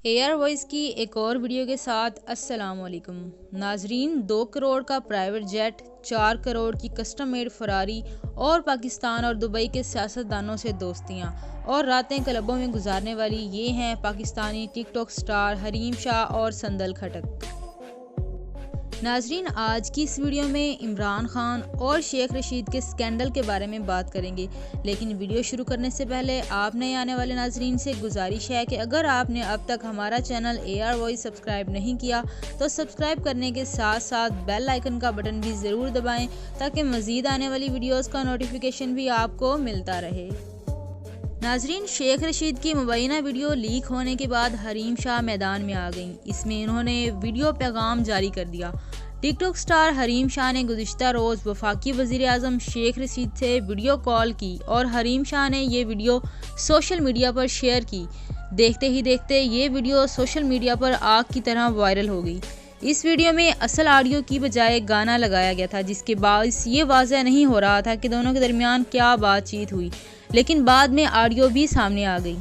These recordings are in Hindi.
एयर वॉइस की एक और वीडियो के साथ अस्सलाम वालेकुम नाजरीन। 2 करोड़ का प्राइवेट जेट, 4 करोड़ की कस्टम मेड फरारी और पाकिस्तान और दुबई के सियासतदानों से दोस्तियां और रातें क्लबों में गुजारने वाली ये हैं पाकिस्तानी टिकटॉक स्टार हरीम शाह और संदल खटक। नाजरीन, आज की इस वीडियो में इमरान खान और शेख रशीद के स्कैंडल के बारे में बात करेंगे। लेकिन वीडियो शुरू करने से पहले आप नए आने वाले नाजरीन से गुजारिश है कि अगर आपने अब तक हमारा चैनल एआर वॉइस सब्सक्राइब नहीं किया तो सब्सक्राइब करने के साथ साथ बेल आइकन का बटन भी ज़रूर दबाएं ताकि मज़ीद आने वाली वीडियोज़ का नोटिफिकेशन भी आपको मिलता रहे। नाजरीन, शेख रशीद की मुबैना वीडियो लीक होने के बाद हरीम शाह मैदान में आ गईं। इसमें इन्होंने वीडियो पैगाम जारी कर दिया। टिकटॉक स्टार हरीम शाह ने गुज़िश्ता रोज़ वफाकी वज़ीर आज़म शेख रशीद से वीडियो कॉल की और हरीम शाह ने ये वीडियो सोशल मीडिया पर शेयर की। देखते ही देखते ये वीडियो सोशल मीडिया पर आग की तरह वायरल हो गई। इस वीडियो में असल ऑडियो की बजाय गाना लगाया गया था, जिसके बायस ये वाज़ह नहीं हो रहा था कि दोनों के दरमियान क्या बातचीत हुई, लेकिन बाद में ऑडियो भी सामने आ गई।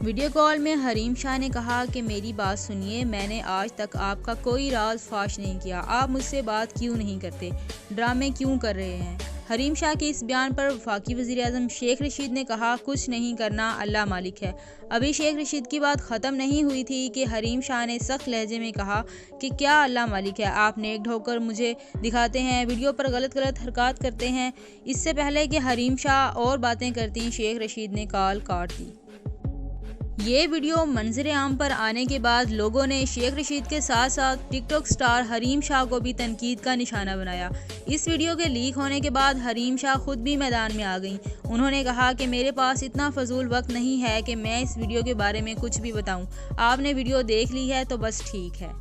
वीडियो कॉल में हरीम शाह ने कहा कि मेरी बात सुनिए, मैंने आज तक आपका कोई राज फाश नहीं किया, आप मुझसे बात क्यों नहीं करते, ड्रामे क्यों कर रहे हैं। हरीम शाह के इस बयान पर वफाकी वज़ीर आज़म शेख रशीद ने कहा, कुछ नहीं करना, अल्लाह मालिक है। अभी शेख रशीद की बात ख़त्म नहीं हुई थी कि हरीम शाह ने सख्त लहजे में कहा कि क्या अल्लाह मालिक है, आप नेक ढोकर मुझे दिखाते हैं, वीडियो पर गलत गलत हरकत करते हैं। इससे पहले कि हरीम शाह और बातें करती, शेख रशीद ने कॉल काट दी। ये वीडियो मंजर आम पर आने के बाद लोगों ने शेख रशीद के साथ साथ टिकटॉक स्टार हरीम शाह को भी तनकीद का निशाना बनाया। इस वीडियो के लीक होने के बाद हरीम शाह खुद भी मैदान में आ गईं। उन्होंने कहा कि मेरे पास इतना फजूल वक्त नहीं है कि मैं इस वीडियो के बारे में कुछ भी बताऊं, आपने वीडियो देख ली है तो बस ठीक है।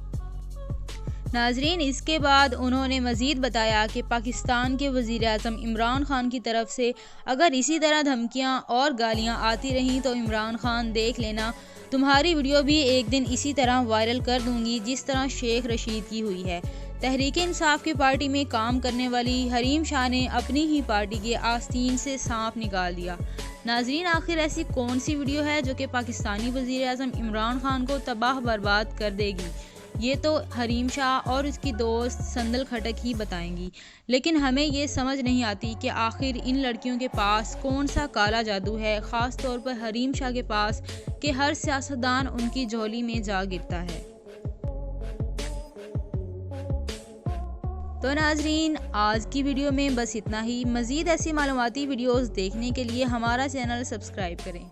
नाजरीन, इसके बाद उन्होंने मज़ीद बताया कि पाकिस्तान के वज़ीर आज़म इमरान खान की तरफ से अगर इसी तरह धमकियां और गालियां आती रहीं तो इमरान खान देख लेना, तुम्हारी वीडियो भी एक दिन इसी तरह वायरल कर दूंगी जिस तरह शेख रशीद की हुई है। तहरीक इंसाफ की पार्टी में काम करने वाली हरीम शाह ने अपनी ही पार्टी के आस्तीन से सांप निकाल दिया। नाजरीन, आखिर ऐसी कौन सी वीडियो है जो कि पाकिस्तानी वज़ीर आज़म इमरान खान को तबाह बर्बाद कर देगी, ये तो हरीम शाह और उसकी दोस्त संदल खटक ही बताएंगी। लेकिन हमें ये समझ नहीं आती कि आखिर इन लड़कियों के पास कौन सा काला जादू है, ख़ास तौर पर हरीम शाह के पास, कि हर सियासतदान उनकी झोली में जा गिरता है। तो नाजरीन, आज की वीडियो में बस इतना ही। मज़ीद ऐसी मालूमाती वीडियोज़ देखने के लिए हमारा चैनल सब्सक्राइब करें।